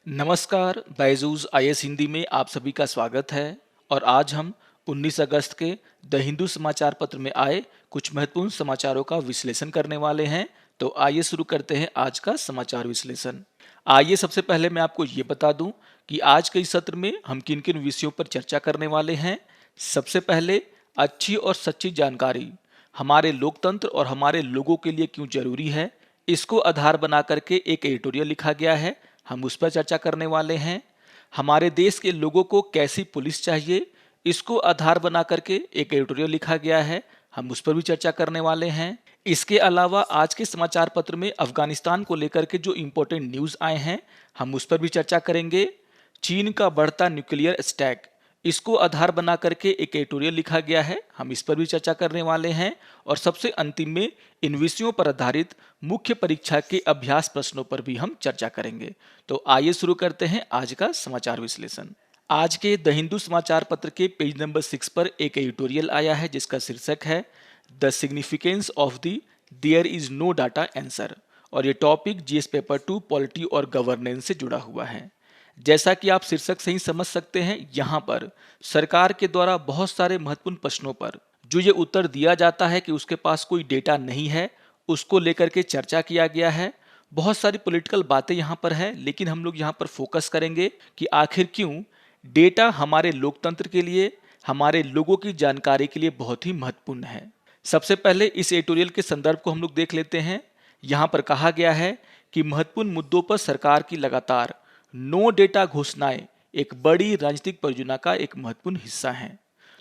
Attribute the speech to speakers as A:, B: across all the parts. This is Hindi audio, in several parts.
A: नमस्कार, बायजूस आईएएस हिंदी में आप सभी का स्वागत है। और आज हम 19 अगस्त के द हिंदू समाचार पत्र में आए कुछ महत्वपूर्ण समाचारों का विश्लेषण करने वाले हैं। तो आइए शुरू करते हैं आज का समाचार विश्लेषण। आइए सबसे पहले मैं आपको ये बता दूं कि आज के इस सत्र में हम किन किन विषयों पर चर्चा करने वाले हैं। सबसे पहले, अच्छी और सच्ची जानकारी हमारे लोकतंत्र और हमारे लोगों के लिए क्यों जरूरी है, इसको आधार बना करके एक एडिटोरियल लिखा गया है, हम उस पर चर्चा करने वाले हैं। हमारे देश के लोगों को कैसी पुलिस चाहिए, इसको आधार बना करके एक एडिटोरियल लिखा गया है, हम उस पर भी चर्चा करने वाले हैं। इसके अलावा आज के समाचार पत्र में अफगानिस्तान को लेकर के जो इम्पोर्टेंट न्यूज़ आए हैं, हम उस पर भी चर्चा करेंगे। चीन का बढ़ता न्यूक्लियर स्टैक, इसको आधार बना करके एक एडिटोरियल लिखा गया है, हम इस पर भी चर्चा करने वाले हैं। और सबसे अंतिम में इन विषयों पर आधारित मुख्य परीक्षा के अभ्यास प्रश्नों पर भी हम चर्चा करेंगे। तो आइए शुरू करते हैं आज का समाचार विश्लेषण। आज के द हिंदू समाचार पत्र के पेज नंबर 6 पर एक एडिटोरियल आया है जिसका शीर्षक है the significance of the there is no data answer. और ये टॉपिक जीएस पेपर 2 पॉलिटी और गवर्नेंस से जुड़ा हुआ है। जैसा कि आप शीर्षक से ही समझ सकते हैं, यहाँ पर सरकार के द्वारा बहुत सारे महत्वपूर्ण प्रश्नों पर जो ये उत्तर दिया जाता है कि उसके पास कोई डेटा नहीं है, उसको लेकर के चर्चा किया गया है। बहुत सारी पॉलिटिकल बातें यहाँ पर है, लेकिन हम लोग यहाँ पर फोकस करेंगे कि आखिर क्यों डेटा हमारे लोकतंत्र के लिए, हमारे लोगों की जानकारी के लिए बहुत ही महत्वपूर्ण है। सबसे पहले इस एडिटोरियल के संदर्भ को हम लोग देख लेते हैं। यहाँ पर कहा गया है कि महत्वपूर्ण मुद्दों पर सरकार की लगातार नो डेटा घोषणाएं एक बड़ी राजनीतिक परियोजना का एक महत्वपूर्ण हिस्सा हैं।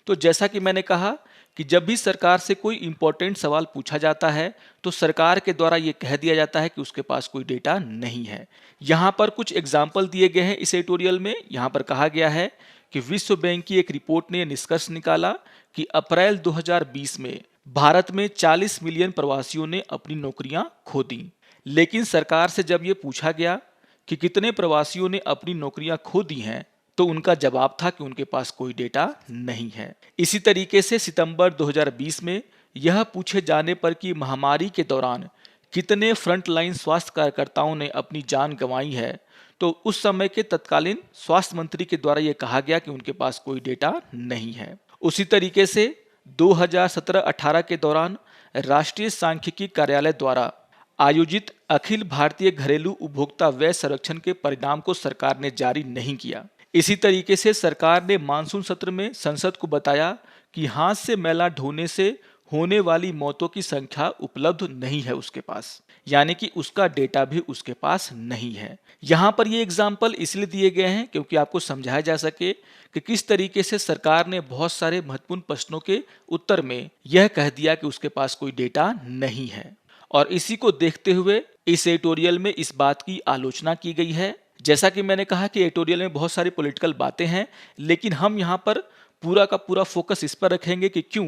A: तो जैसा कि मैंने कहा कि जब भी सरकार से कोई इंपॉर्टेंट सवाल पूछा जाता है तो सरकार के द्वारा ये कह दिया जाता है कि उसके पास कोई डेटा नहीं है। यहाँ पर कुछ एग्जाम्पल दिए गए हैं इस एडिटोरियल में। यहाँ पर कहा गया है कि विश्व बैंक की एक रिपोर्ट ने निष्कर्ष निकाला कि अप्रैल 2020 में भारत में 40 मिलियन प्रवासियों ने अपनी नौकरियां खो दी। लेकिन सरकार से जब ये पूछा गया कि कितने प्रवासियों ने अपनी नौकरियां खो दी हैं, तो उनका जवाब था कि उनके पास कोई डेटा नहीं है। इसी तरीके से सितंबर 2020 में यह पूछे जाने पर कि महामारी के दौरान कितने फ्रंटलाइन स्वास्थ्य कार्यकर्ताओं ने अपनी जान गंवाई है, तो उस समय के तत्कालीन स्वास्थ्य मंत्री के द्वारा यह कहा गया कि उनके पास कोई डेटा नहीं है। उसी तरीके से 2017-18 के दौरान राष्ट्रीय सांख्यिकी कार्यालय द्वारा आयोजित अखिल भारतीय घरेलू उपभोक्ता व्यय संरक्षण के परिणाम को सरकार ने जारी नहीं किया। इसी तरीके से सरकार ने मानसून सत्र में संसद को बताया कि हाथ से मैला ढोने से होने वाली मौतों की संख्या उपलब्ध नहीं है उसके पास, यानी कि उसका डेटा भी उसके पास नहीं है। यहाँ पर ये एग्जाम्पल इसलिए दिए गए हैं क्योंकि आपको समझाया जा सके कि किस तरीके से सरकार ने बहुत सारे महत्वपूर्ण प्रश्नों के उत्तर में यह कह दिया कि उसके पास कोई डेटा नहीं है। और इसी को देखते हुए इस एडिटोरियल में इस बात की आलोचना की गई है। जैसा कि मैंने कहा कि एडिटोरियल में बहुत सारी पॉलिटिकल बातें हैं, लेकिन हम यहाँ पर पूरा का पूरा फोकस इस पर रखेंगे कि क्यों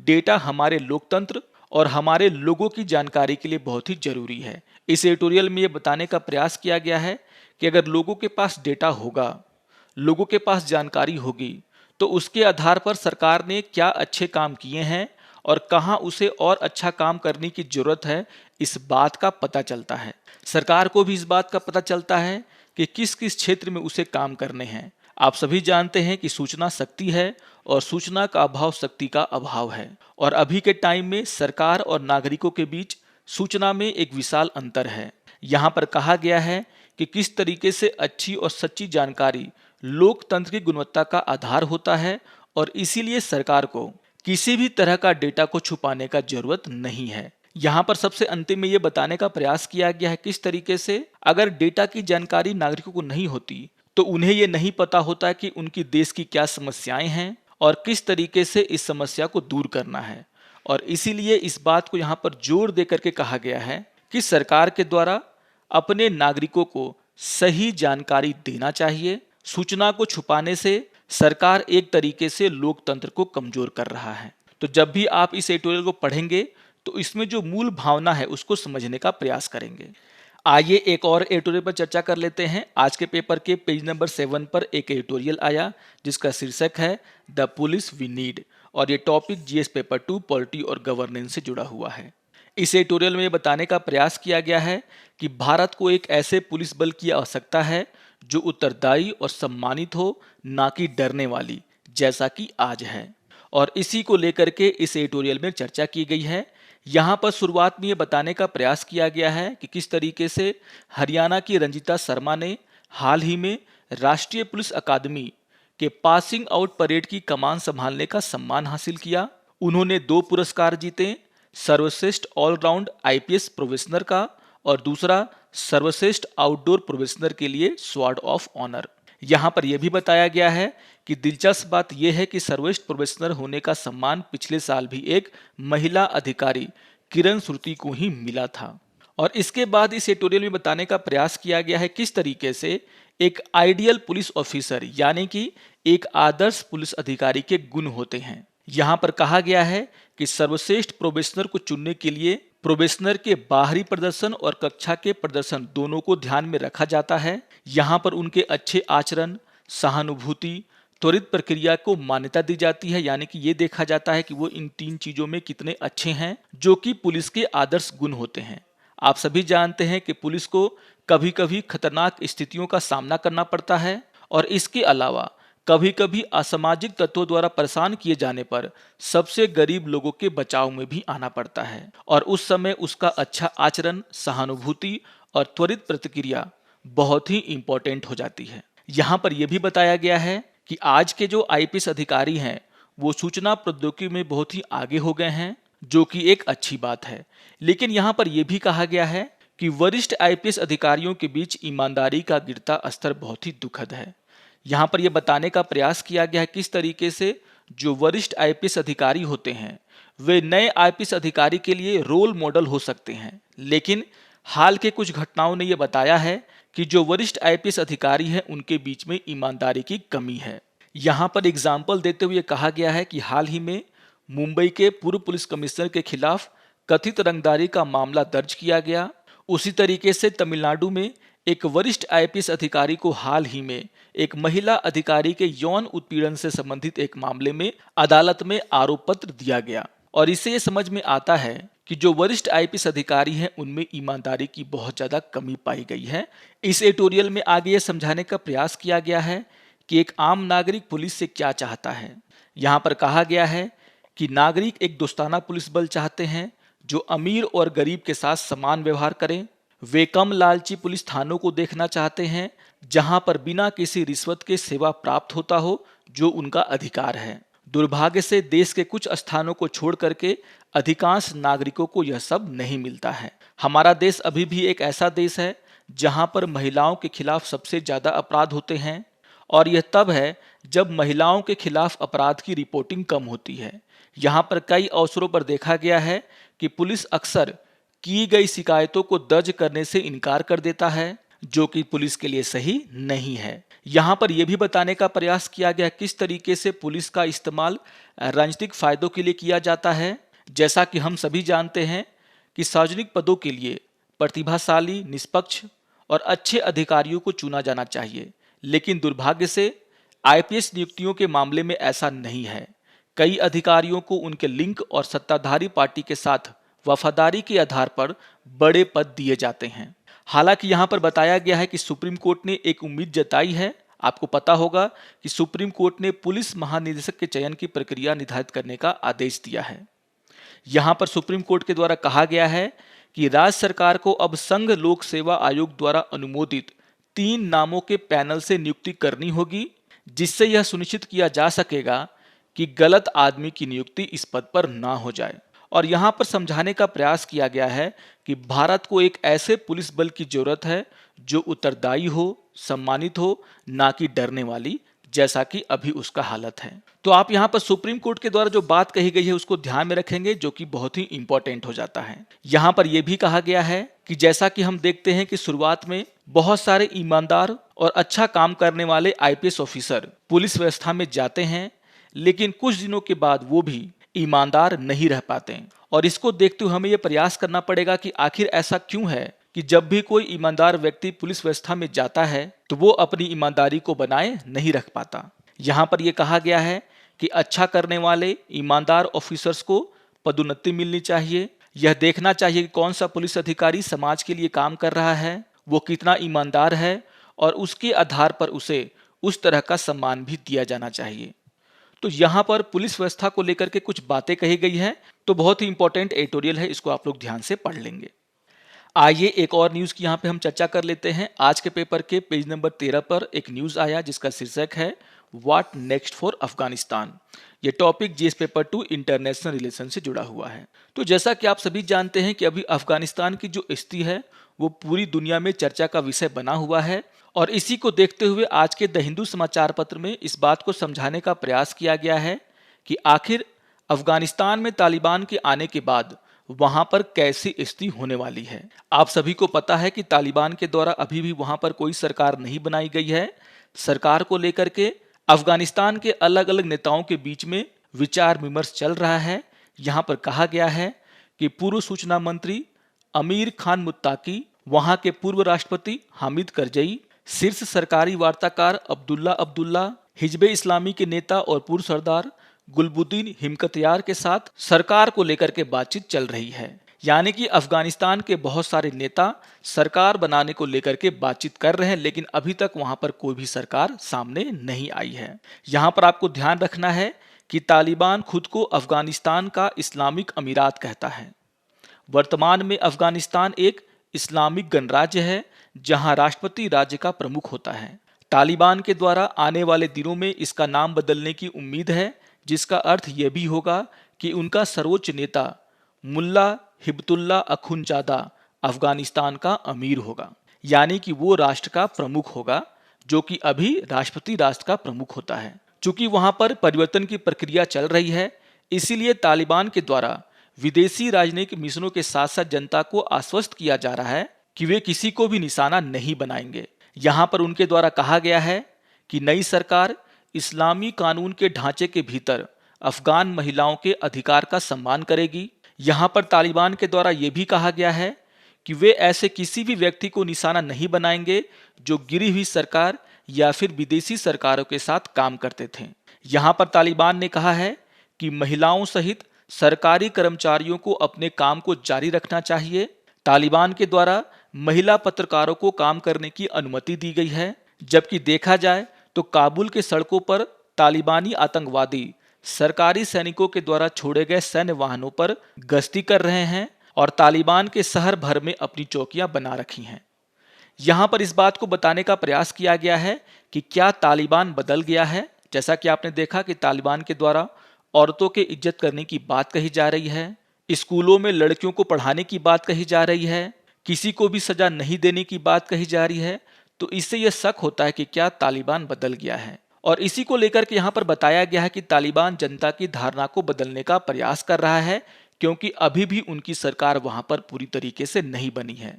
A: डेटा हमारे लोकतंत्र और हमारे लोगों की जानकारी के लिए बहुत ही जरूरी है। इस एडिटोरियल में ये बताने का प्रयास किया गया है कि अगर लोगों के पास डेटा होगा, लोगों के पास जानकारी होगी, तो उसके आधार पर सरकार ने क्या अच्छे काम किए हैं और कहां उसे और अच्छा काम करने की जरूरत है, इस बात का पता चलता है। सरकार को भी इस बात का पता चलता है कि किस किस क्षेत्र में उसे काम करने हैं। आप सभी जानते हैं कि सूचना शक्ति है और सूचना का अभाव शक्ति का अभाव है। और अभी के टाइम में सरकार और नागरिकों के बीच सूचना में एक विशाल अंतर है। यहाँ पर कहा गया है कि किस तरीके से अच्छी और सच्ची जानकारी लोकतंत्र की गुणवत्ता का आधार होता है, और इसीलिए सरकार को किसी भी तरह का डेटा को छुपाने का जरूरत नहीं है। यहाँ पर सबसे अंतिम में ये बताने का प्रयास किया गया है किस तरीके से अगर डेटा की जानकारी नागरिकों को नहीं होती तो उन्हें ये नहीं पता होता कि उनकी देश की क्या समस्याएं हैं और किस तरीके से इस समस्या को दूर करना है। और इसीलिए इस बात को यहाँ पर जोर दे करके कहा गया है कि सरकार के द्वारा अपने नागरिकों को सही जानकारी देना चाहिए। सूचना को छुपाने से सरकार एक तरीके से लोकतंत्र को कमजोर कर रहा है। तो जब भी आप इस एडिटोरियल को पढ़ेंगे तो इसमें जो मूल भावना है उसको समझने का प्रयास करेंगे। आइए एक और एडिटोरियल पर चर्चा कर लेते हैं। आज के पेपर के पेज नंबर 7 पर एक एडिटोरियल आया जिसका शीर्षक है द पुलिस वी नीड, और ये टॉपिक जीएस पेपर 2 पॉलिटी और गवर्नेंस से जुड़ा हुआ है। इस एडिटोरियल में ये बताने का प्रयास किया गया है कि भारत को एक ऐसे पुलिस बल की आवश्यकता है जो उत्तरदायी और सम्मानित हो, ना कि डरने वाली, जैसा कि आज है। और इसी को लेकर के इस एडिटोरियल में चर्चा की गई है। यहाँ पर शुरुआत में ये बताने का प्रयास किया गया है कि किस तरीके से हरियाणा की रंजीता शर्मा ने हाल ही में राष्ट्रीय पुलिस अकादमी के पासिंग आउट परेड की कमान संभालने का सम्मान हासिल किया। उन्होंने 2 पुरस्कार जीते, सर्वश्रेष्ठ ऑलराउंड आईपीएस प्रोबेशनर का और दूसरा सर्वश्रेष्ठ आउटडोर प्रोबेशनर के लिए स्वॉर्ड ऑफ ऑनर। यहाँ पर यह भी बताया गया है कि दिलचस्प बात यह है कि सर्वश्रेष्ठ प्रोबेशनर होने का सम्मान पिछले साल भी एक महिला अधिकारी किरण श्रुति को ही मिला था। और इसके बाद इस एडिटोरियल में बताने का प्रयास किया गया है किस तरीके से एक आइडियल पुलिस ऑफिसर यानी कि एक आदर्श पुलिस अधिकारी के गुण होते हैं। यहाँ पर कहा गया है कि सर्वश्रेष्ठ प्रोबेशनर को चुनने के लिए प्रोबेशनर के बाहरी प्रदर्शन और कक्षा के प्रदर्शन दोनों को ध्यान में रखा जाता है। यहाँ पर उनके अच्छे आचरण, सहानुभूति, त्वरित प्रक्रिया को मान्यता दी जाती है, यानी कि ये देखा जाता है कि वो इन 3 चीजों में कितने अच्छे हैं, जो कि पुलिस के आदर्श गुण होते हैं। आप सभी जानते हैं कि पुलिस को कभी कभी खतरनाक स्थितियों का सामना करना पड़ता है और इसके अलावा कभी कभी असामाजिक तत्वों द्वारा परेशान किए जाने पर सबसे गरीब लोगों के बचाव में भी आना पड़ता है और उस समय उसका अच्छा आचरण, सहानुभूति और त्वरित प्रतिक्रिया बहुत ही इंपॉर्टेंट हो जाती है। यहाँ पर यह भी बताया गया है कि आज के जो आईपीएस अधिकारी हैं वो सूचना प्रौद्योगिकी में बहुत ही आगे हो गए हैं, जो कि एक अच्छी बात है। लेकिन यहाँ पर यह भी कहा गया है कि वरिष्ठ आईपीएस अधिकारियों के बीच ईमानदारी का गिरता स्तर बहुत ही दुखद है। यहाँ पर यह बताने का प्रयास किया गया है किस तरीके से जो वरिष्ठ आईपीएस अधिकारी होते हैं वे नए आईपीएस अधिकारी के लिए रोल मॉडल हो सकते हैं, लेकिन हाल के कुछ घटनाओं ने यह बताया है कि जो वरिष्ठ आईपीएस अधिकारी हैं उनके बीच में ईमानदारी की कमी है। यहाँ पर एग्जाम्पल देते हुए कहा गया है कि हाल ही में मुंबई के पूर्व पुलिस कमिश्नर के खिलाफ कथित रंगदारी का मामला दर्ज किया गया। उसी तरीके से तमिलनाडु में एक वरिष्ठ आईपीएस अधिकारी को हाल ही में एक महिला अधिकारी के यौन उत्पीड़न से संबंधित एक मामले में अदालत में आरोप पत्र दिया गया और इससे ये समझ में आता है कि जो वरिष्ठ आईपीएस अधिकारी हैं उनमें ईमानदारी की बहुत ज्यादा कमी पाई गई है। इस एडिटोरियल में आगे ये समझाने का प्रयास किया गया है कि एक आम नागरिक पुलिस से क्या चाहता है। यहाँ पर कहा गया है कि नागरिक एक दोस्ताना पुलिस बल चाहते हैं जो अमीर और गरीब के साथ समान व्यवहार करें। वे कम लालची पुलिस थानों को देखना चाहते हैं जहां पर बिना किसी रिश्वत के सेवा प्राप्त होता हो, जो उनका अधिकार है। दुर्भाग्य से देश के कुछ स्थानों को छोड़ करके अधिकांश नागरिकों को यह सब नहीं मिलता है। हमारा देश अभी भी एक ऐसा देश है जहां पर महिलाओं के खिलाफ सबसे ज्यादा अपराध होते हैं और यह तब है जब महिलाओं के खिलाफ अपराध की रिपोर्टिंग कम होती है। यहाँ पर कई अवसरों पर देखा गया है कि पुलिस अक्सर की गई शिकायतों को दर्ज करने से इनकार कर देता है, जो कि पुलिस के लिए सही नहीं है। यहाँ पर यह भी बताने का प्रयास किया गया किस तरीके से पुलिस का इस्तेमाल राजनीतिक फायदों के लिए किया जाता है। जैसा कि हम सभी जानते हैं कि सार्वजनिक पदों के लिए प्रतिभाशाली, निष्पक्ष और अच्छे अधिकारियों को चुना जाना चाहिए, लेकिन दुर्भाग्य से आईपीएस नियुक्तियों के मामले में ऐसा नहीं है। कई अधिकारियों को उनके लिंक और सत्ताधारी पार्टी के साथ वफादारी के आधार पर बड़े पद दिए जाते हैं। हालांकि यहाँ पर बताया गया है कि सुप्रीम कोर्ट ने एक उम्मीद जताई है। आपको पता होगा कि सुप्रीम कोर्ट ने पुलिस महानिदेशक के चयन की प्रक्रिया निर्धारित करने का आदेश दिया है। यहाँ पर सुप्रीम कोर्ट के द्वारा कहा गया है कि राज्य सरकार को अब संघ लोक सेवा आयोग द्वारा अनुमोदित 3 नामों के पैनल से नियुक्ति करनी होगी, जिससे यह सुनिश्चित किया जा सकेगा कि गलत आदमी की नियुक्ति इस पद पर ना हो जाए। और यहाँ पर समझाने का प्रयास किया गया है कि भारत को एक ऐसे पुलिस बल की जरूरत है जो उत्तरदायी हो, सम्मानित हो, ना कि डरने वाली, जैसा कि अभी उसका हालत है। तो आप यहाँ पर सुप्रीम कोर्ट के द्वारा जो बात कही गई है उसको ध्यान में रखेंगे, जो कि बहुत ही इंपॉर्टेंट हो जाता है। यहाँ पर यह भी कहा गया है कि जैसा कि हम देखते हैं कि शुरुआत में बहुत सारे ईमानदार और अच्छा काम करने वाले आईपीएस ऑफिसर पुलिस व्यवस्था में जाते हैं, लेकिन कुछ दिनों के बाद वो भी ईमानदार नहीं रह पाते और इसको देखते हुए हमें यह प्रयास करना पड़ेगा कि आखिर ऐसा क्यों है कि जब भी कोई ईमानदार व्यक्ति पुलिस व्यवस्था में जाता है तो वो अपनी ईमानदारी को बनाए नहीं रख पाता। यहाँ पर यह कहा गया है कि अच्छा करने वाले ईमानदार ऑफिसर्स को पदोन्नति मिलनी चाहिए। यह देखना चाहिए कि कौन सा पुलिस अधिकारी समाज के लिए काम कर रहा है, वो कितना ईमानदार है और उसके आधार पर उसे उस तरह का सम्मान भी दिया जाना चाहिए। तो यहाँ पर पुलिस व्यवस्था को लेकर के कुछ बातें कही गई हैं, तो बहुत ही इंपॉर्टेंट एडिटोरियल है, इसको आप लोग ध्यान से पढ़ लेंगे। आइए एक और न्यूज़ की यहाँ पे हम चर्चा कर लेते हैं। आज के पेपर के पेज नंबर 13 पर एक न्यूज़ आया जिसका शीर्षक है व्हाट नेक्स्ट फॉर अफगानिस्तान। ये topic GS paper 2 international relation से जुड़ा हुआ है। तो जैसा कि आप सभी जानते हैं कि अभी अफगानिस्तान की जो स्थिति है वो पूरी दुनिया में चर्चा का विषय बना हुआ है, और इसी को देखते हुए आज के द हिंदू समाचार पत्र में इस बात को समझाने का प्रयास किया गया है कि आखिर अफगानिस्तान में तालिबान के आने के बाद वहां पर कैसी स्थिति होने वाली है। आप सभी को पता है कि तालिबान के द्वारा अभी भी वहां पर कोई सरकार नहीं बनाई गई है। सरकार को लेकर के अफगानिस्तान के अलग अलग नेताओं के बीच में विचार विमर्श चल रहा है। यहाँ पर कहा गया है कि पूर्व सूचना मंत्री अमीर खान मुत्ताकी, वहां के पूर्व राष्ट्रपति हामिद करजई, शीर्ष सरकारी वार्ताकार अब्दुल्ला, हिजबे इस्लामी के नेता और पूर्व सरदार गुलबुद्दीन हिमकतयार के साथ सरकार को लेकर के बातचीत चल रही है। यानी कि अफगानिस्तान के बहुत सारे नेता सरकार बनाने को लेकर के बातचीत कर रहे हैं, लेकिन अभी तक वहां पर कोई भी सरकार सामने नहीं आई है। यहां पर आपको ध्यान रखना है कि तालिबान खुद को अफगानिस्तान का इस्लामिक अमीरात कहता है। वर्तमान में अफगानिस्तान एक इस्लामिक गणराज्य है जहां राष्ट्रपति राज्य का प्रमुख होता है। तालिबान के द्वारा आने वाले दिनों में इसका नाम बदलने की उम्मीद है, जिसका अर्थ यह भी होगा कि उनका सर्वोच्च नेता मुल्ला हिब्बतुल्लाह अखुंदजादा अफगानिस्तान का अमीर होगा, यानी कि वो राष्ट्र का प्रमुख होगा, जो कि अभी राष्ट्रपति राष्ट्र का प्रमुख होता है। चूंकि वहां पर परिवर्तन की प्रक्रिया चल रही है, इसीलिए तालिबान के द्वारा विदेशी राजनयिक मिशनों के साथ साथ जनता को आश्वस्त किया जा रहा है कि वे किसी को भी निशाना नहीं बनाएंगे। यहाँ पर उनके द्वारा कहा गया है कि नई सरकार इस्लामी कानून के ढांचे के भीतर अफगान महिलाओं के अधिकार का सम्मान करेगी। यहाँ पर तालिबान के द्वारा ये भी कहा गया है कि वे ऐसे किसी भी व्यक्ति को निशाना नहीं बनाएंगे जो गिरी हुई सरकार या फिर विदेशी सरकारों के साथ काम करते थे। यहाँ पर तालिबान ने कहा है कि महिलाओं सहित सरकारी कर्मचारियों को अपने काम को जारी रखना चाहिए। तालिबान के द्वारा महिला पत्रकारों को काम करने की अनुमति दी गई है, जबकि देखा जाए तो काबुल के सड़कों पर तालिबानी आतंकवादी सरकारी सैनिकों के द्वारा छोड़े गए सैन्य वाहनों पर गश्ती कर रहे हैं और तालिबान के शहर भर में अपनी चौकियां बना रखी हैं। यहाँ पर इस बात को बताने का प्रयास किया गया है कि क्या तालिबान बदल गया है। जैसा कि आपने देखा कि तालिबान के द्वारा औरतों के इज्जत करने की बात कही जा रही है, स्कूलों में लड़कियों को पढ़ाने की बात कही जा रही है, किसी को भी सजा नहीं देने की बात कही जा रही है। तो इससे यह शक होता है कि क्या तालिबान बदल गया है, और इसी को लेकर के यहाँ पर बताया गया है कि तालिबान जनता की धारणा को बदलने का प्रयास कर रहा है, क्योंकि अभी भी उनकी सरकार वहां पर पूरी तरीके से नहीं बनी है।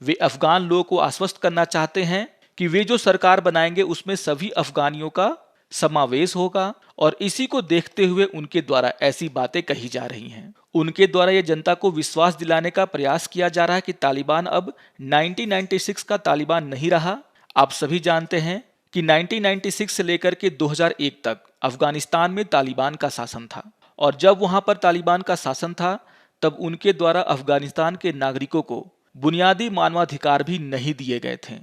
A: वे अफगान लोगों को आश्वस्त करना चाहते हैं कि वे जो सरकार बनाएंगे उसमें सभी अफगानियों का समावेश होगा, और इसी को देखते हुए उनके द्वारा ऐसी बातें कही जा रही हैं। उनके द्वारा यह जनता को विश्वास दिलाने का प्रयास किया जा रहा है कि तालिबान अब 1996 का तालिबान नहीं रहा। आप सभी जानते हैं कि 1996 से लेकर के 2001 तक अफगानिस्तान में तालिबान का शासन था, और जब वहां पर तालिबान का शासन था तब उनके द्वारा अफगानिस्तान के नागरिकों को बुनियादी मानवाधिकार भी नहीं दिए गए थे।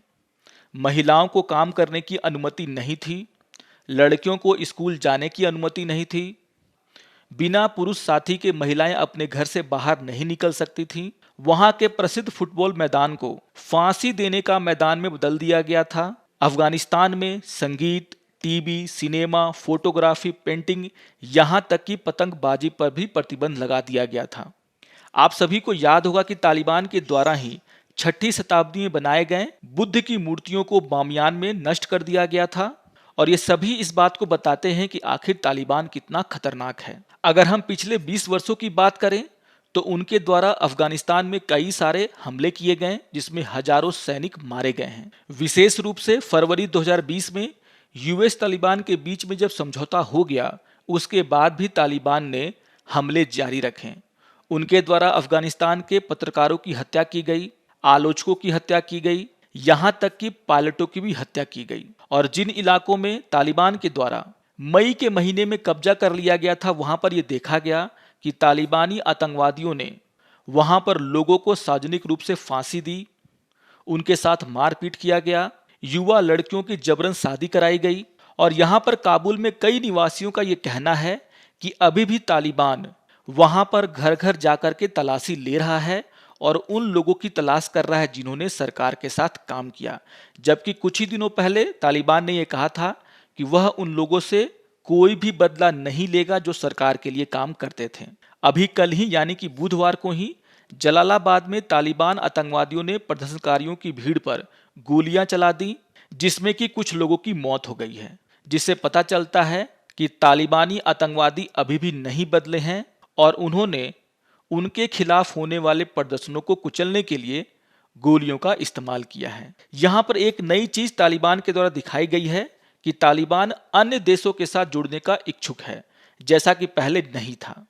A: महिलाओं को काम करने की अनुमति नहीं थी, लड़कियों को स्कूल जाने की अनुमति नहीं थी, बिना पुरुष साथी के महिलाएं अपने घर से बाहर नहीं निकल सकती थीं। वहां के प्रसिद्ध फुटबॉल मैदान को फांसी देने का मैदान में बदल दिया गया था। अफगानिस्तान में संगीत, टीवी, सिनेमा, फोटोग्राफी, पेंटिंग, यहां तक कि पतंगबाजी पर भी प्रतिबंध लगा दिया गया था। आप सभी को याद होगा कि तालिबान के द्वारा ही 6ठी शताब्दी में बनाए गए बुद्ध की मूर्तियों को बामियान में नष्ट कर दिया गया था, और ये सभी इस बात को बताते हैं कि आखिर तालिबान कितना खतरनाक है। अगर हम पिछले 20 वर्षों की बात करें तो उनके द्वारा अफगानिस्तान में कई सारे हमले किए गए, जिसमें हजारों सैनिक मारे गए हैं। विशेष रूप से फरवरी 2020 में यूएस तालिबान के बीच में जब समझौता हो गया, उसके बाद भी तालिबान ने हमले जारी रखे। उनके द्वारा अफगानिस्तान के पत्रकारों की हत्या की गई, आलोचकों की हत्या की गई, यहाँ तक कि पायलटों की भी हत्या की गई। और जिन इलाकों में तालिबान के द्वारा मई के महीने में कब्जा कर लिया गया था, वहां पर यह देखा गया कि तालिबानी आतंकवादियों ने वहां पर लोगों को सार्वजनिक रूप से फांसी दी, उनके साथ मारपीट किया गया। युवा लड़कियों की जबरन शादी कराई गई। और यहाँ पर काबुल में कई निवासियों का ये कहना है कि अभी भी तालिबान वहां पर घर घर जाकर के तलाशी ले रहा है और उन लोगों की तलाश कर रहा है जिन्होंने सरकार के साथ काम किया। जबकि कुछ ही दिनों पहले तालिबान ने यह कहा था कि वह उन लोगों से कोई भी बदला नहीं लेगा जो सरकार के लिए काम करते थे। अभी कल ही यानी कि बुधवार को ही जलालाबाद में तालिबान आतंकवादियों ने प्रदर्शनकारियों की भीड़ पर गोलियां चला दी, जिसमें कि कुछ लोगों की मौत हो गई है, जिससे पता चलता है कि तालिबानी आतंकवादी अभी भी नहीं बदले हैं और उन्होंने उनके खिलाफ होने वाले प्रदर्शनों को कुचलने के लिए गोलियों का इस्तेमाल किया है। यहाँ पर एक नई चीज तालिबान के द्वारा दिखाई गई है कि तालिबान अन्य देशों के साथ जुड़ने का इच्छुक है, जैसा कि पहले नहीं था।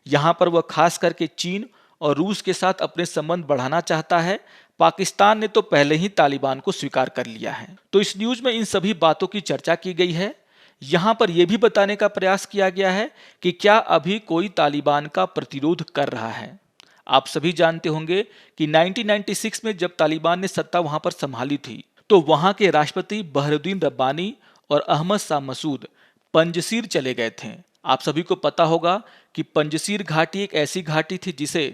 A: यहाँ पर वह खास करके चीन और रूस के साथ अपने संबंध बढ़ाना चाहता है। पाकिस्तान ने तो पहले ही तालिबान को स्वीकार कर लिया है। तो इस न्यूज में इन सभी बातों की चर्चा की गई है। यहाँ पर यह भी बताने का प्रयास किया गया है कि क्या अभी कोई तालिबान का प्रतिरोध कर रहा है। आप सभी जानते होंगे कि 1996 में जब तालिबान ने सत्ता वहां पर संभाली थी तो वहां के राष्ट्रपति बहरुद्दीन रब्बानी और अहमद शाह मसूद पंजशीर चले गए थे। आप सभी को पता होगा कि पंजशीर घाटी एक ऐसी घाटी थी जिसे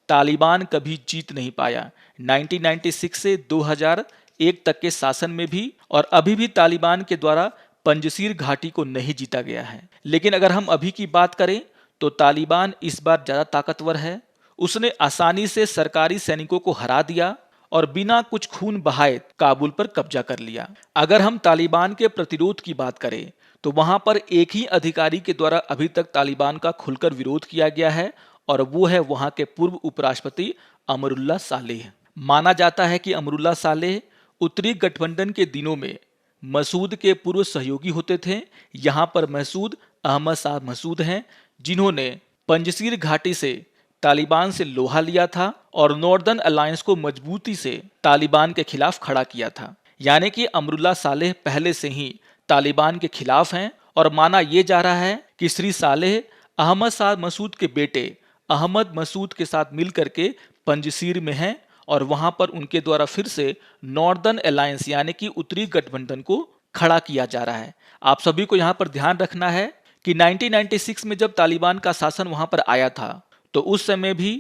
A: तालिबान कभी जीत नहीं पाया। 1996 से 2001 तक के शासन में भी और अभी भी तालिबान के द्वारा पंजशीर घाटी को नहीं जीता गया है। लेकिन अगर हम अभी की बात करें तो तालिबान इस बार ज्यादा ताकतवर है। उसने आसानी से सरकारी सैनिकों को हरा दिया और बिना कुछ खून बहाए काबुल पर कब्जा कर लिया। अगर हम तालिबान के प्रतिरोध की बात करें तो वहां पर एक ही अधिकारी के द्वारा अभी तक तालिबान का खुलकर विरोध किया गया है और वो है वहां के पूर्व उपराष्ट्रपति अमरुल्लाह सालेह। माना जाता है कि अमरुल्लाह सालेह उत्तरी गठबंधन के दिनों में मसूद के पूर्व सहयोगी होते थे। यहाँ पर मसूद अहमद शाह मसूद हैं जिन्होंने पंजशीर घाटी से तालिबान से लोहा लिया था और नॉर्दर्न अलायंस को मजबूती से तालिबान के खिलाफ खड़ा किया था। यानी कि अमरुल्लाह सालेह पहले से ही तालिबान के खिलाफ हैं और माना यह जा रहा है कि श्री सालेह अहमद शाह मसूद के बेटे अहमद मसूद के साथ मिलकर के पंजशीर में हैं और वहां पर उनके द्वारा फिर से नॉर्दर्न अलायंस यानी कि उत्तरी गठबंधन को खड़ा किया जा रहा है। आप सभी को यहाँ पर ध्यान रखना है कि 1996 में जब तालिबान का शासन वहां पर आया था तो उस समय भी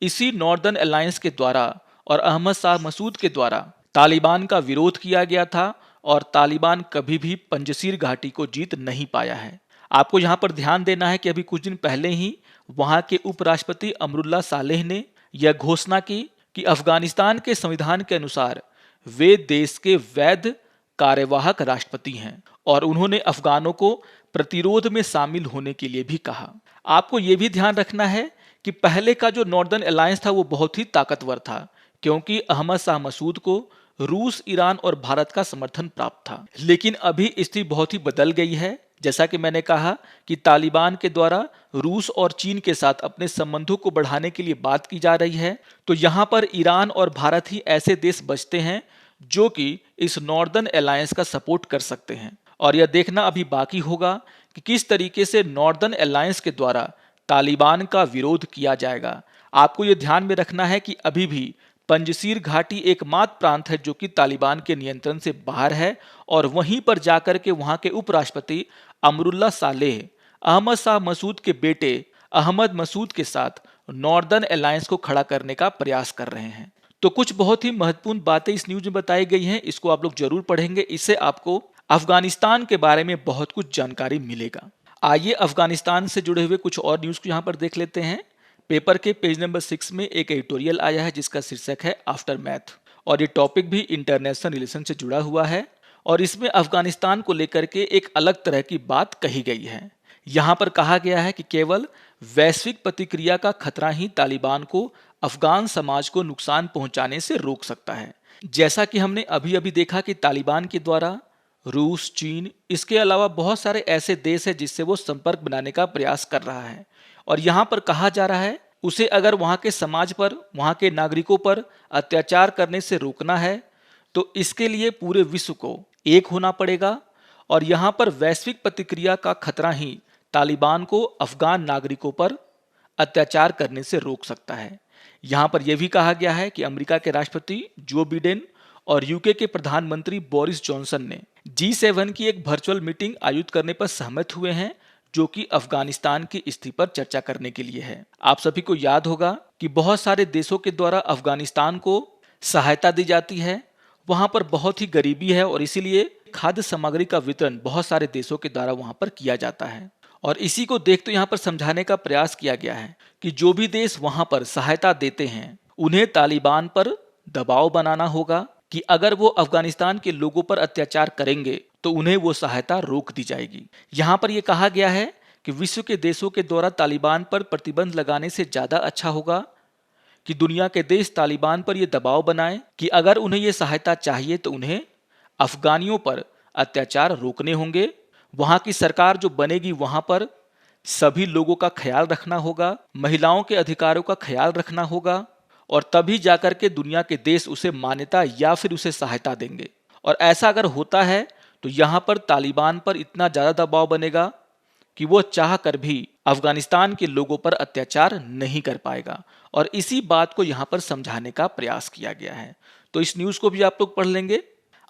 A: इसी नॉर्दर्न अलायंस के द्वारा और अहमद शाह मसूद के द्वारा तालिबान का विरोध किया गया था और तालिबान कभी भी पंजशीर घाटी को जीत नहीं पाया है। आपको यहाँ पर ध्यान देना है कि अभी कुछ दिन पहले ही वहां के उपराष्ट्रपति अमरुल्लाह सालेह ने यह घोषणा की कि अफगानिस्तान के संविधान के अनुसार वे देश के वैध कार्यवाहक राष्ट्रपति हैं और उन्होंने अफगानों को प्रतिरोध में शामिल होने के लिए भी कहा। आपको यह भी ध्यान रखना है कि पहले का जो नॉर्दर्न अलायंस था वो बहुत ही ताकतवर था क्योंकि अहमद शाह मसूद को रूस, ईरान और भारत का समर्थन प्राप्त था। लेकिन अभी स्थिति बहुत ही बदल गई है। जैसा कि मैंने कहा कि तालिबान के द्वारा रूस और चीन के साथ अपने संबंधों को बढ़ाने के लिए बात की जा रही है। तो यहाँ पर ईरान और भारत ही ऐसे देश बचते हैं जो कि इस नॉर्दर्न अलायंस का सपोर्ट कर सकते हैं और यह देखना अभी बाकी होगा कि किस तरीके से नॉर्दर्न अलायंस के द्वारा तालिबान का विरोध किया जाएगा। आपको यह ध्यान में रखना है कि अभी भी पंजशीर घाटी एकमात्र प्रांत है जो कि तालिबान के नियंत्रण से बाहर है और वहीं पर जाकर के वहां के उपराष्ट्रपति अमरुल्लाह सालेह अहमद शाह मसूद के बेटे अहमद मसूद के साथ नॉर्दर्न अलायंस को खड़ा करने का प्रयास कर रहे हैं। तो कुछ बहुत ही महत्वपूर्ण बातें इस न्यूज में बताई गई हैं, इसको आप लोग जरूर पढ़ेंगे। इससे आपको अफगानिस्तान के बारे में बहुत कुछ जानकारी मिलेगा। आइए अफगानिस्तान से जुड़े हुए कुछ और न्यूज को यहाँ पर देख लेते हैं। पेपर के पेज नंबर 6 में एक एडिटोरियल आया है जिसका शीर्षक है आफ्टर मैथ और ये टॉपिक भी इंटरनेशनल रिलेशन से जुड़ा हुआ है और इसमें अफगानिस्तान को लेकर के एक अलग तरह की बात कही गई है। यहाँ पर कहा गया है कि केवल वैश्विक प्रतिक्रिया का खतरा ही तालिबान को अफगान समाज को नुकसान पहुंचाने से रोक सकता है। जैसा कि हमने अभी अभी देखा कि तालिबान के द्वारा रूस, चीन, इसके अलावा बहुत सारे ऐसे देश हैं जिससे वो संपर्क बनाने का प्रयास कर रहा है और यहाँ पर कहा जा रहा है उसे अगर वहाँ के समाज पर, वहाँ के नागरिकों पर अत्याचार करने से रोकना है तो इसके लिए पूरे विश्व को एक होना पड़ेगा और यहाँ पर वैश्विक प्रतिक्रिया का खतरा ही तालिबान को अफगान नागरिकों पर अत्याचार करने से रोक सकता है। यहाँ पर यह भी कहा गया है कि अमेरिका के राष्ट्रपति जो बिडेन और यूके के प्रधानमंत्री बोरिस जॉनसन ने G7 की एक वर्चुअल मीटिंग आयोजित करने पर सहमत हुए हैं, जो कि अफगानिस्तान की स्थिति पर चर्चा करने के लिए है। आप सभी को याद होगा कि बहुत सारे देशों के द्वारा अफगानिस्तान को सहायता दी जाती है। वहां पर बहुत ही गरीबी है और इसीलिए खाद्य सामग्री का वितरण बहुत सारे देशों के द्वारा वहां पर किया जाता है। और इसी को देखते यहाँ पर समझाने का प्रयास किया गया है कि जो भी देश वहां पर सहायता देते हैं उन्हें तालिबान पर दबाव बनाना होगा कि अगर वो अफगानिस्तान के लोगों पर अत्याचार करेंगे तो उन्हें वो सहायता रोक दी जाएगी। यहाँ पर यह कहा गया है कि विश्व के देशों के द्वारा तालिबान पर प्रतिबंध लगाने से ज्यादा अच्छा होगा कि दुनिया के देश तालिबान पर यह दबाव बनाएं कि अगर उन्हें यह सहायता चाहिए तो उन्हें अफगानियों पर अत्याचार रोकने होंगे। वहां की सरकार जो बनेगी वहां पर सभी लोगों का ख्याल रखना होगा, महिलाओं के अधिकारों का ख्याल रखना होगा और तभी जाकर के दुनिया के देश उसे मान्यता या फिर उसे सहायता देंगे। और ऐसा अगर होता है तो यहाँ पर तालिबान पर इतना ज़्यादा दबाव बनेगा कि वो चाह कर भी अफगानिस्तान के लोगों पर अत्याचार नहीं कर पाएगा। और इसी बात को यहाँ पर समझाने का प्रयास किया गया है। तो इस न्यूज़ को भी आप लोग पढ़ लेंगे।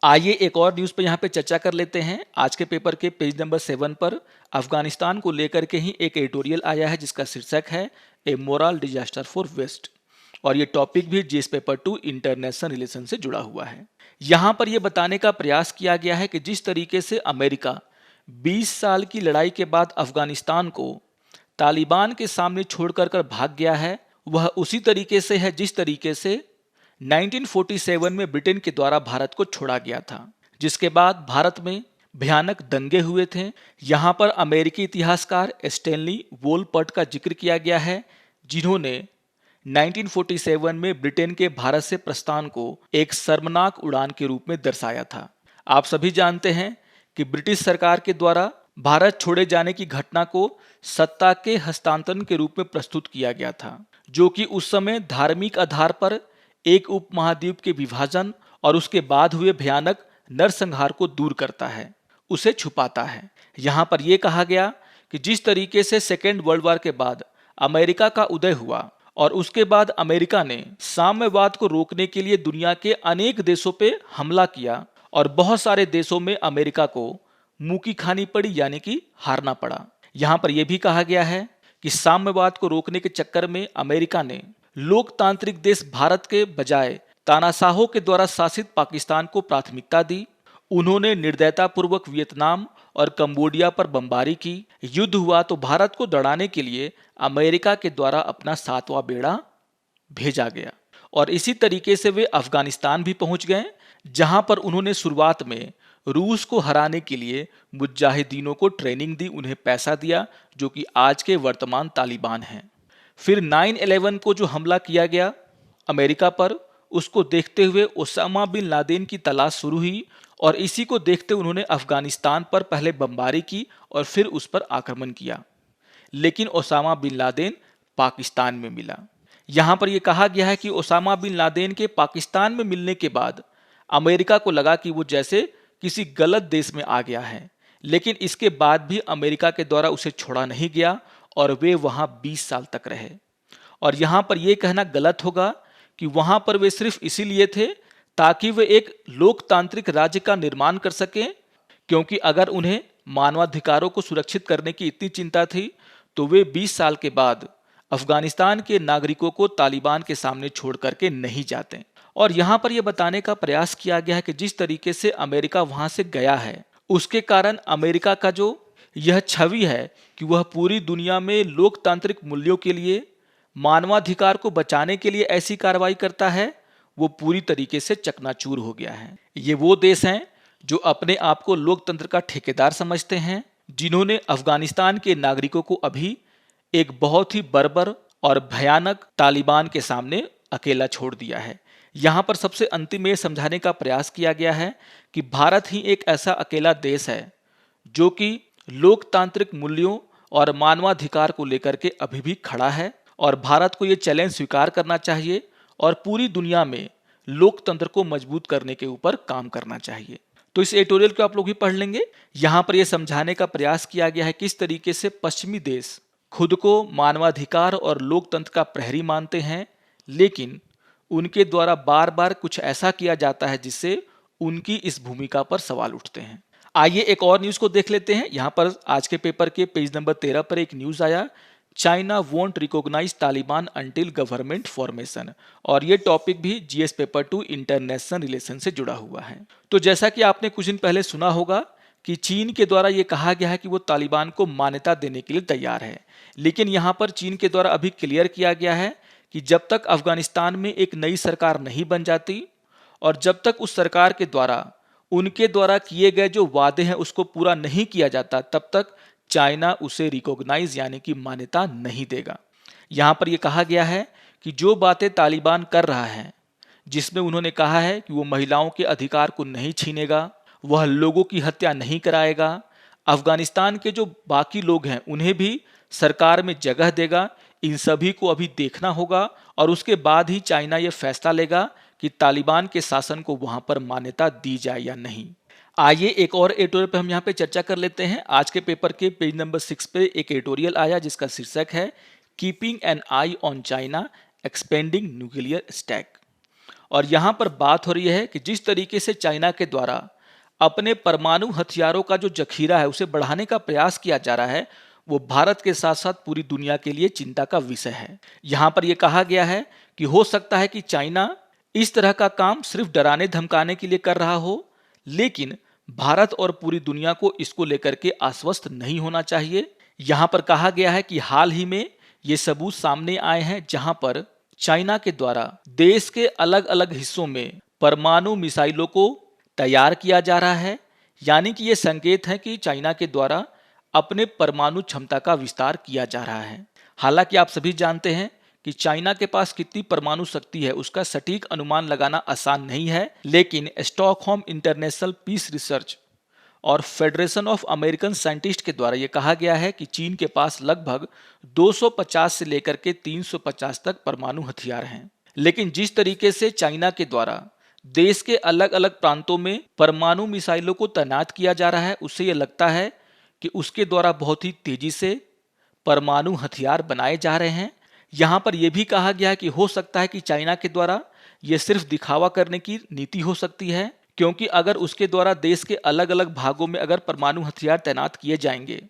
A: आइए एक और न्यूज़ पर यहाँ पे चर्चा कर लेते हैं। आज के पेपर के पेज नंबर 7 पर अफगानिस्तान को लेकर के ही एक एडिटोरियल आया है जिसका शीर्षक है ए मोरल डिजास्टर फॉर वेस्ट। और ये टॉपिक भी जीएस पेपर 2 इंटरनेशनल रिलेशन से जुड़ा हुआ है। यहाँ पर यह बताने का प्रयास किया गया है कि जिस तरीके से अमेरिका 20 साल की लड़ाई के बाद अफगानिस्तान को तालिबान के सामने छोड़कर कर भाग गया है, वह उसी तरीके से है जिस तरीके से 1947 में ब्रिटेन के द्वारा भारत को छोड़ा गया था, जिसके बाद भारत में भयानक दंगे हुए थे। यहाँ पर अमेरिकी इतिहासकार स्टैनली वोलपर्ट का जिक्र किया गया है, जिन्होंने 1947 में ब्रिटेन के भारत से प्रस्थान को एक शर्मनाक उड़ान के रूप में दर्शाया था। आप सभी जानते हैं कि ब्रिटिश सरकार के द्वारा भारत छोड़े जाने की घटना को सत्ता के हस्तांतरण के रूप में प्रस्तुत किया गया था, जो कि उस समय धार्मिक आधार पर एक उपमहाद्वीप के विभाजन और उसके बाद हुए भयानक नरसंहार को दूर करता है, उसे छुपाता है। यहाँ पर यह कहा गया कि जिस तरीके से सेकेंड वर्ल्ड वॉर के बाद अमेरिका का उदय हुआ और उसके बाद अमेरिका ने साम्यवाद को रोकने के लिए दुनिया के अनेक देशों पे हमला किया और बहुत सारे देशों में अमेरिका को मुंह की खानी पड़ी, यानी कि हारना पड़ा। यहाँ पर यह भी कहा गया है कि साम्यवाद को रोकने के चक्कर में अमेरिका ने लोकतांत्रिक देश भारत के बजाय तानाशाहों के द्वारा शासित पाकिस्तान को प्राथमिकता दी। उन्होंने निर्दयतापूर्वक वियतनाम और कंबोडिया पर बमबारी की। युद्ध हुआ तो भारत को दड़ाने के लिए अमेरिका के द्वारा अपना 7वां बेड़ा भेजा गया और इसी तरीके से वे अफगानिस्तान भी पहुंच गए, जहां पर उन्होंने शुरुआत में रूस को हराने के लिए मुजाहिदीनों को ट्रेनिंग दी, उन्हें पैसा दिया, जो कि आज के वर्तमान तालिबान हैं। फिर 9/11 को जो हमला किया गया अमेरिका पर, उसको देखते हुए ओसामा बिन लादेन की तलाश शुरू हुई और इसी को देखते उन्होंने अफगानिस्तान पर पहले बमबारी की और फिर उस पर आक्रमण किया, लेकिन ओसामा बिन लादेन पाकिस्तान में मिला। यहाँ पर यह कहा गया है कि ओसामा बिन लादेन के पाकिस्तान में मिलने के बाद अमेरिका को लगा कि वो जैसे किसी गलत देश में आ गया है, लेकिन इसके बाद भी अमेरिका के द्वारा उसे छोड़ा नहीं गया और वे वहाँ 20 साल तक रहे। और यहाँ पर यह कहना गलत होगा कि वहाँ पर वे सिर्फ इसीलिए थे ताकि वे एक लोकतांत्रिक राज्य का निर्माण कर सकें, क्योंकि अगर उन्हें मानवाधिकारों को सुरक्षित करने की इतनी चिंता थी तो वे 20 साल के बाद अफगानिस्तान के नागरिकों को तालिबान के सामने छोड़ करके नहीं जाते। और यहाँ पर यह बताने का प्रयास किया गया है कि जिस तरीके से अमेरिका वहाँ से गया है, उसके कारण अमेरिका का जो यह छवि है कि वह पूरी दुनिया में लोकतांत्रिक मूल्यों के लिए, मानवाधिकार को बचाने के लिए ऐसी कार्रवाई करता है, वो पूरी तरीके से चकनाचूर हो गया है। ये वो देश हैं जो अपने आप को लोकतंत्र का ठेकेदार समझते हैं, जिन्होंने अफगानिस्तान के नागरिकों को अभी एक बहुत ही बर्बर और भयानक तालिबान के सामने अकेला छोड़ दिया है। यहाँ पर सबसे अंतिम ये समझाने का प्रयास किया गया है कि भारत ही एक ऐसा अकेला देश है जो कि लोकतांत्रिक मूल्यों और मानवाधिकार को लेकर के अभी भी खड़ा है और भारत को ये चैलेंज स्वीकार करना चाहिए और पूरी दुनिया में लोकतंत्र को मजबूत करने के ऊपर काम करना चाहिए। तो इस एडिटोरियल को आप लोग भी पढ़ लेंगे। यहाँ पर यह समझाने का प्रयास किया गया है किस तरीके से पश्चिमी देश खुद को मानवाधिकार और लोकतंत्र का प्रहरी मानते हैं, लेकिन उनके द्वारा बार बार कुछ ऐसा किया जाता है जिससे उनकी इस भूमिका पर सवाल उठते हैं। आइए एक और न्यूज को देख लेते हैं। यहाँ पर आज के पेपर के पेज नंबर 13 पर एक न्यूज आया, China won't recognise Taliban until government formation. और ये टॉपिक भी जीएस पेपर 2 इंटरनेशनल रिलेशन से जुड़ा हुआ है। तो जैसा कि आपने कुछ दिन पहले सुना होगा कि चीन के द्वारा ये कहा गया है कि वो तालिबान को मान्यता देने के लिए तैयार है, लेकिन यहाँ पर चीन के द्वारा अभी क्लियर किया गया है कि जब तक अफगानिस्तान में एक नई सरकार नहीं बन जाती और जब तक उस सरकार के द्वारा उनके द्वारा किए गए जो वादे हैं उसको पूरा नहीं किया जाता, तब तक चाइना उसे रिकॉग्नाइज यानी कि मान्यता नहीं देगा। यहाँ पर यह कहा गया है कि जो बातें तालिबान कर रहा है, जिसमें उन्होंने कहा है कि वो महिलाओं के अधिकार को नहीं छीनेगा, वह लोगों की हत्या नहीं कराएगा, अफगानिस्तान के जो बाकी लोग हैं उन्हें भी सरकार में जगह देगा, इन सभी को अभी देखना होगा और उसके बाद ही चाइना यह फैसला लेगा कि तालिबान के शासन को वहां पर मान्यता दी जाए या नहीं। आइए एक और एडिटोरियल पे हम यहाँ पे चर्चा कर लेते हैं। आज के पेपर के पेज नंबर 6 पे एक एडिटोरियल आया जिसका शीर्षक है keeping an I on China expanding nuclear stack. और यहाँ पर बात हो रही है कि जिस तरीके से चाइना के द्वारा अपने परमाणु हथियारों का जो जखीरा है उसे बढ़ाने का प्रयास किया जा रहा है, वो भारत के साथ साथ पूरी दुनिया के लिए चिंता का विषय है। यहाँ पर यह कहा गया है कि हो सकता है कि चाइना इस तरह का काम सिर्फ डराने धमकाने के लिए कर रहा हो, लेकिन भारत और पूरी दुनिया को इसको लेकर के आश्वस्त नहीं होना चाहिए। यहाँ पर कहा गया है कि हाल ही में ये सबूत सामने आए हैं जहां पर चाइना के द्वारा देश के अलग अलग हिस्सों में परमाणु मिसाइलों को तैयार किया जा रहा है, यानी कि ये संकेत है कि चाइना के द्वारा अपने परमाणु क्षमता का विस्तार किया जा रहा है। हालांकि आप सभी जानते हैं कि चाइना के पास कितनी परमाणु शक्ति है उसका सटीक अनुमान लगाना आसान नहीं है, लेकिन स्टॉकहोम इंटरनेशनल पीस रिसर्च और फेडरेशन ऑफ अमेरिकन साइंटिस्ट के द्वारा यह कहा गया है कि चीन के पास लगभग 250 से लेकर के 350 तक परमाणु हथियार हैं। लेकिन जिस तरीके से चाइना के द्वारा देश के अलग अलग प्रांतों में परमाणु मिसाइलों को तैनात किया जा रहा है, उससे यह लगता है कि उसके द्वारा बहुत ही तेजी से परमाणु हथियार बनाए जा रहे हैं। यहाँ पर यह भी कहा गया है कि हो सकता है कि चाइना के द्वारा यह सिर्फ दिखावा करने की नीति हो सकती है, क्योंकि अगर उसके द्वारा देश के अलग अलग भागों में अगर परमाणु हथियार तैनात किए जाएंगे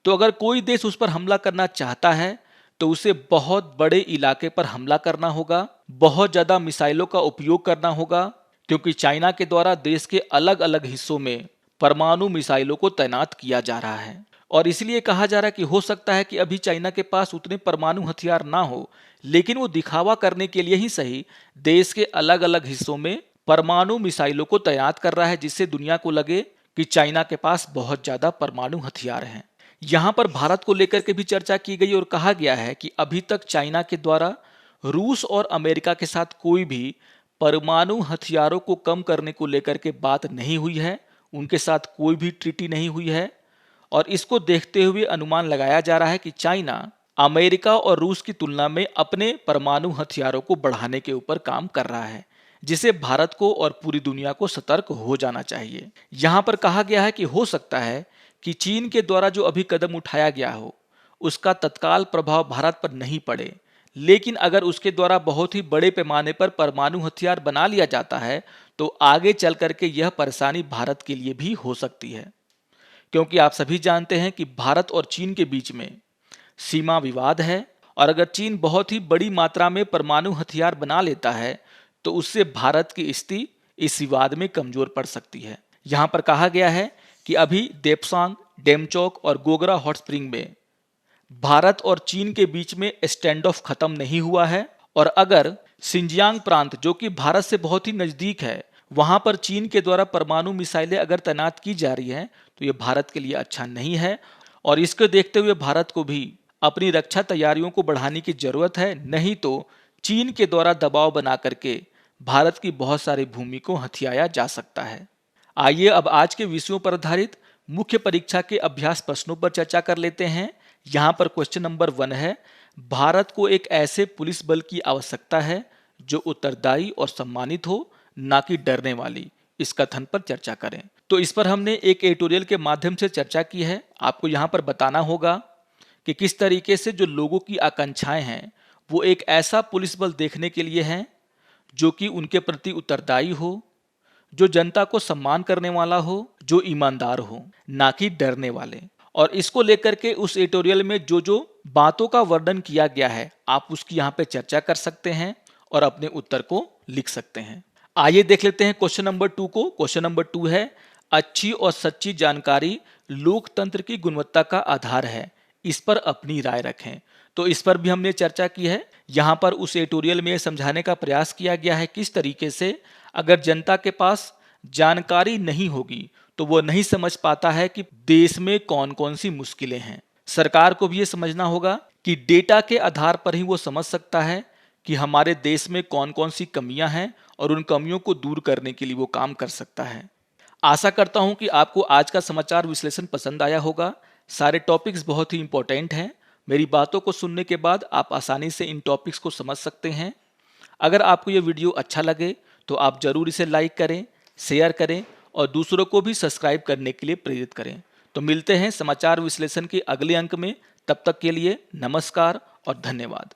A: तो अगर कोई देश उस पर हमला करना चाहता है तो उसे बहुत बड़े इलाके पर हमला करना होगा, बहुत ज़्यादा मिसाइलों का उपयोग करना होगा, क्योंकि चाइना के द्वारा देश के अलग अलग हिस्सों में परमाणु मिसाइलों को तैनात किया जा रहा है। और इसलिए कहा जा रहा है कि हो सकता है कि अभी चाइना के पास उतने परमाणु हथियार ना हो, लेकिन वो दिखावा करने के लिए ही सही देश के अलग अलग हिस्सों में परमाणु मिसाइलों को तैनात कर रहा है, जिससे दुनिया को लगे कि चाइना के पास बहुत ज़्यादा परमाणु हथियार हैं। यहाँ पर भारत को लेकर के भी चर्चा की गई और कहा गया है कि अभी तक चाइना के द्वारा रूस और अमेरिका के साथ कोई भी परमाणु हथियारों को कम करने को लेकर के बात नहीं हुई है, उनके साथ कोई भी ट्रीटी नहीं हुई है। और इसको देखते हुए अनुमान लगाया जा रहा है कि चाइना अमेरिका और रूस की तुलना में अपने परमाणु हथियारों को बढ़ाने के ऊपर काम कर रहा है, जिसे भारत को और पूरी दुनिया को सतर्क हो जाना चाहिए। यहाँ पर कहा गया है कि हो सकता है कि चीन के द्वारा जो अभी कदम उठाया गया हो उसका तत्काल प्रभाव भारत पर नहीं पड़े, लेकिन अगर उसके द्वारा बहुत ही बड़े पैमाने पर परमाणु हथियार बना लिया जाता है तो आगे चल करके यह परेशानी भारत के लिए भी हो सकती है, क्योंकि आप सभी जानते हैं कि भारत और चीन के बीच में सीमा विवाद है और अगर चीन बहुत ही बड़ी मात्रा में परमाणु हथियार बना लेता है तो उससे भारत की स्थिति इस विवाद में कमजोर पड़ सकती है। यहाँ पर कहा गया है कि अभी देपसांग, डेमचौक और गोगरा हॉट स्प्रिंग में भारत और चीन के बीच में स्टैंड ऑफ खत्म नहीं हुआ है, और अगर सिंजियांग प्रांत जो कि भारत से बहुत ही नजदीक है वहां पर चीन के द्वारा परमाणु मिसाइलें अगर तैनात की जा रही हैं तो ये भारत के लिए अच्छा नहीं है। और इसको देखते हुए भारत को भी अपनी रक्षा तैयारियों को बढ़ाने की जरूरत है, नहीं तो चीन के द्वारा दबाव बना करके भारत की बहुत सारी भूमि को हथियाया जा सकता है। आइए अब आज के विषयों पर आधारित मुख्य परीक्षा के अभ्यास प्रश्नों पर चर्चा कर लेते हैं। यहाँ पर क्वेश्चन नंबर 1 है, भारत को एक ऐसे पुलिस बल की आवश्यकता है जो उत्तरदायी और सम्मानित हो, ना कि डरने वाली। इस कथन पर चर्चा करें। तो इस पर हमने एक एडिटोरियल के माध्यम से चर्चा की है। आपको यहाँ पर बताना होगा कि किस तरीके से जो लोगों की आकांक्षाएं हैं वो एक ऐसा पुलिस बल देखने के लिए हैं जो कि उनके प्रति उत्तरदायी हो, जो जनता को सम्मान करने वाला हो, जो ईमानदार हो, ना कि डरने वाले। और इसको लेकर के उस एडिटोरियल में जो जो बातों का वर्णन किया गया है, आप उसकी यहाँ पे चर्चा कर सकते हैं और अपने उत्तर को लिख सकते हैं। आइए देख लेते हैं क्वेश्चन नंबर 2 को। क्वेश्चन नंबर 2 है, अच्छी और सच्ची जानकारी लोकतंत्र की गुणवत्ता का आधार है, इस पर अपनी राय रखें। तो इस पर भी हमने चर्चा की है। यहाँ पर उस एडिटोरियल में समझाने का प्रयास किया गया है किस तरीके से अगर जनता के पास जानकारी नहीं होगी तो वो नहीं समझ पाता है कि देश में कौन कौन सी मुश्किलें हैं। सरकार को भी ये समझना होगा कि डेटा के आधार पर ही वो समझ सकता है कि हमारे देश में कौन कौन सी कमियां हैं और उन कमियों को दूर करने के लिए वो काम कर सकता है। आशा करता हूं कि आपको आज का समाचार विश्लेषण पसंद आया होगा। सारे टॉपिक्स बहुत ही इंपॉर्टेंट हैं। मेरी बातों को सुनने के बाद आप आसानी से इन टॉपिक्स को समझ सकते हैं। अगर आपको ये वीडियो अच्छा लगे तो आप जरूर इसे लाइक करें, शेयर करें और दूसरों को भी सब्सक्राइब करने के लिए प्रेरित करें। तो मिलते हैं समाचार विश्लेषण के अगले अंक में। तब तक के लिए नमस्कार और धन्यवाद।